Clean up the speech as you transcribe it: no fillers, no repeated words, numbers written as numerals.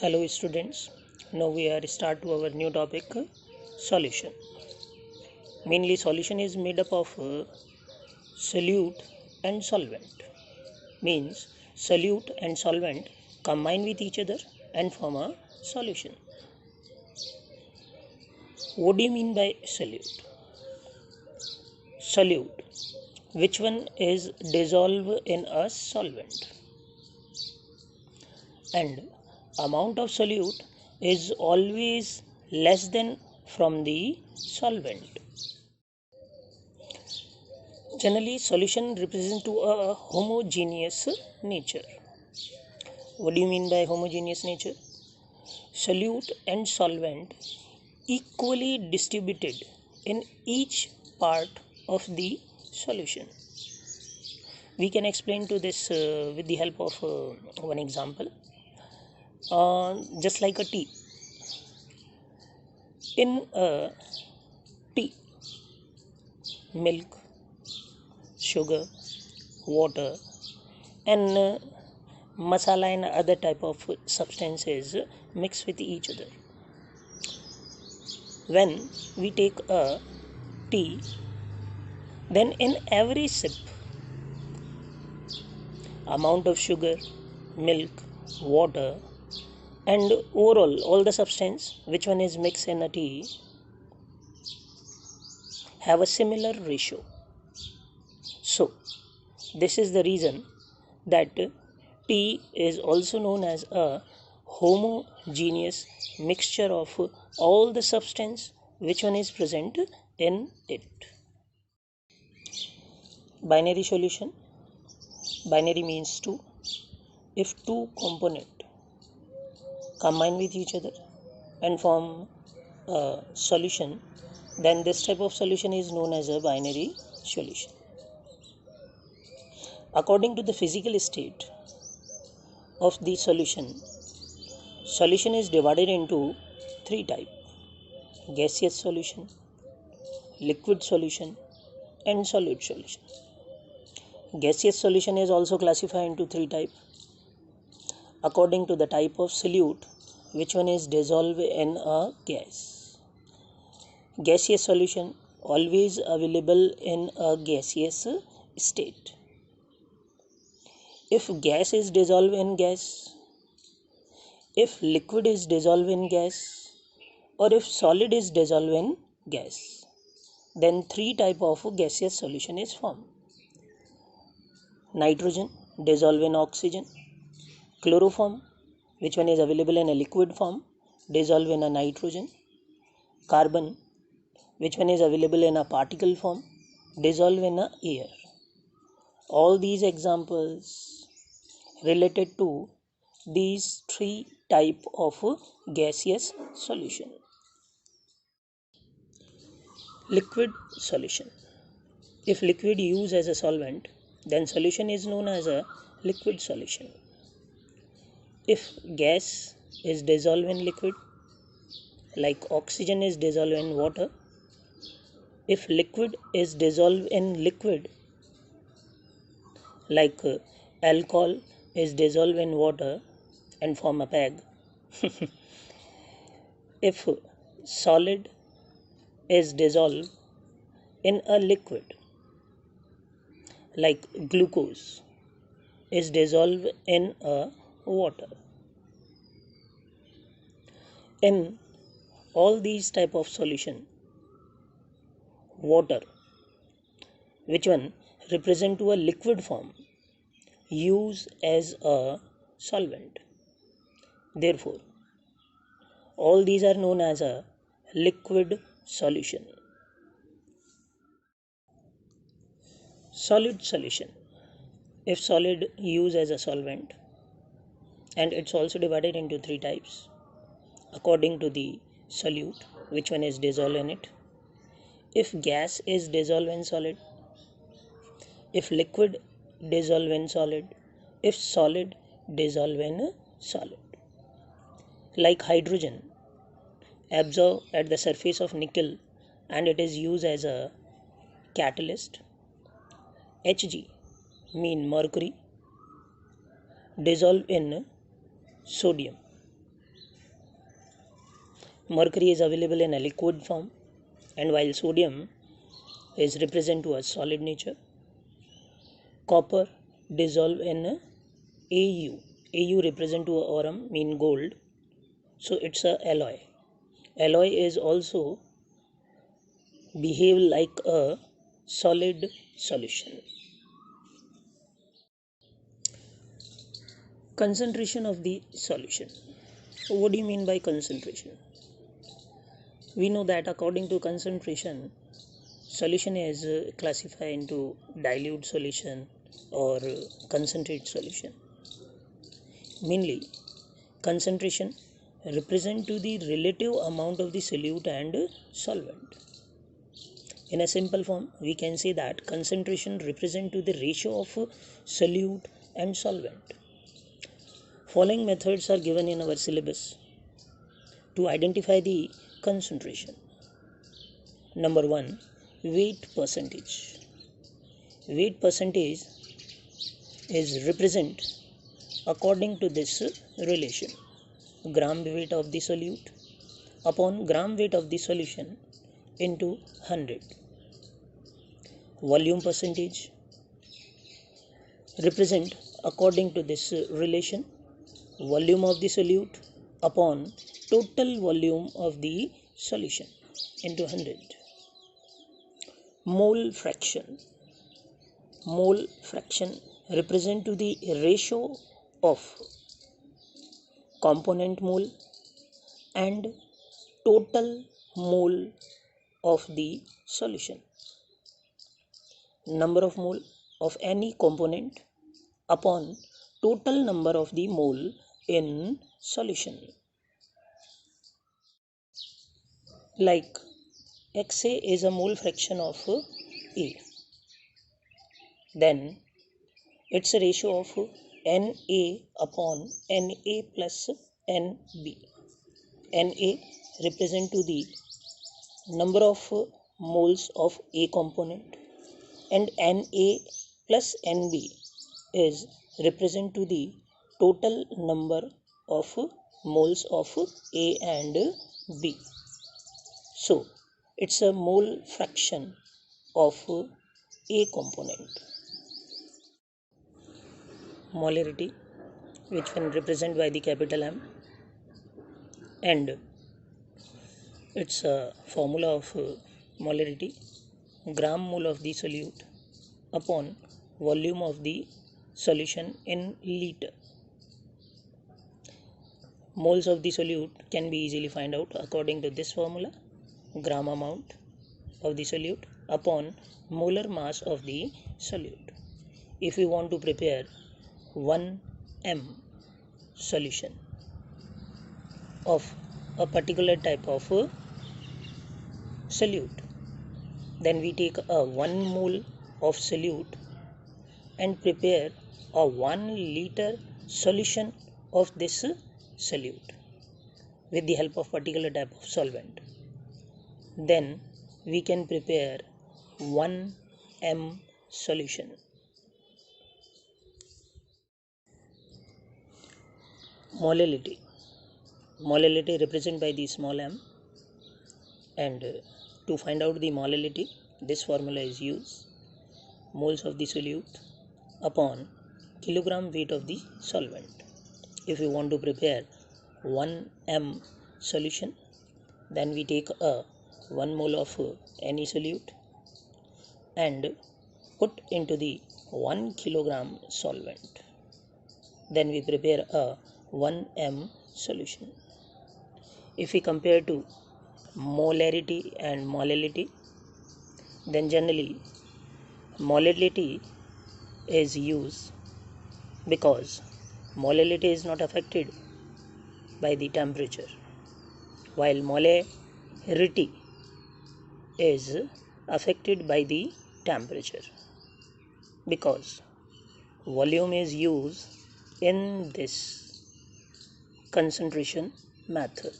Hello students, now we are start to our new topic solution. Mainly solution is made up of solute and solvent. Means solute and solvent combine with each other and form a solution. What do you mean by solute? Solute, which one is dissolved in a solvent, and amount of solute is always less than from the solvent. Generally, solution represents to a homogeneous nature. What do you mean by homogeneous nature? Solute and solvent equally distributed in each part of the solution. We can explain to this with the help of one example. Just like a tea. In a tea, milk, sugar, water, and masala and other type of substances mix with each other. When we take a tea, then in every sip, amount of sugar, milk, water, and overall all the substance which one is mixed in a tea have a similar ratio. So this is the reason that tea is also known as a homogeneous mixture of all the substance which one is present in it. Binary solution. Binary means two. If two component combine with each other and form a solution, then this type of solution is known as a binary solution. According to the physical state of the solution, solution is divided into three types: gaseous solution, liquid solution, and solid solution. Gaseous solution is also classified into three types according to the type of solute which one is dissolved in a gas. Gaseous solution always available in a gaseous state. If gas is dissolved in gas, if liquid is dissolved in gas, or if solid is dissolved in gas, then three type of gaseous solution is formed: nitrogen dissolved in oxygen, chloroform which one is available in a liquid form dissolved in a nitrogen, carbon which one is available in a particle form dissolved in a air. All these examples related to these three type of gaseous solution. Liquid solution. If liquid used as a solvent, then solution is known as a liquid solution. If gas is dissolved in liquid, like oxygen is dissolved in water, if liquid is dissolved in liquid, like alcohol is dissolved in water and form a PEG. If solid is dissolved in a liquid, like glucose is dissolved in a water. In all these type of solution, water which one represent to a liquid form use as a solvent. Therefore, all these are known as a liquid solution. Solid solution. If solid used as a solvent, and it's also divided into three types according to the solute which one is dissolved in it. If gas is dissolved in solid, if liquid dissolved in solid, if solid dissolved in solid. Like hydrogen absorb at the surface of nickel and it is used as a catalyst. Hg mean mercury dissolved in sodium. Mercury is available in a liquid form, and while sodium is represent to a solid nature. Copper dissolve in Au. Au represent to a aurum mean gold, so it's a alloy. Alloy is also behave like a solid solution. Concentration of the solution. What do you mean by concentration? We know that according to concentration, solution is classified into dilute solution or concentrate solution. Mainly, concentration represent to the relative amount of the solute and solvent. In a simple form, we can say that concentration represent to the ratio of solute and solvent. Following methods are given in our syllabus to identify the concentration. Number 1, weight percentage. Weight percentage is represent according to this relation: gram weight of the solute upon gram weight of the solution into 100. Volume percentage represent according to this relation: volume of the solute upon total volume of the solution into 100. Mole fraction. Mole fraction represent to the ratio of component mole and total mole of the solution. Number of mole of any component upon total number of the mole in solution. Like XA is a mole fraction of A, then it's a ratio of Na upon Na plus Nb. Na represent to the number of moles of A component, and Na plus Nb is represent to the total number of moles of A and B. So it's a mole fraction of A component. Molarity, which can represent by the capital M, and it's a formula of molarity: gram mole of the solute upon volume of the solution in liter. Moles of the solute can be easily find out according to this formula: gram amount of the solute upon molar mass of the solute. If we want to prepare 1 m solution of a particular type of solute, then we take a 1 mole of solute and prepare a 1 liter solution of this solute with the help of particular type of solvent. Then we can prepare 1 m solution. Molality. Molality represented by the small m, and to find out the molality, this formula is used: moles of the solute upon kilogram weight of the solvent. If we want to prepare 1 m solution, then we take a 1 mole of any solute and put into the 1 kilogram solvent. Then we prepare a 1 m solution. If we compare to molarity and molality, then generally molality is used because molality is not affected by the temperature, while molarity is affected by the temperature, because volume is used in this concentration method.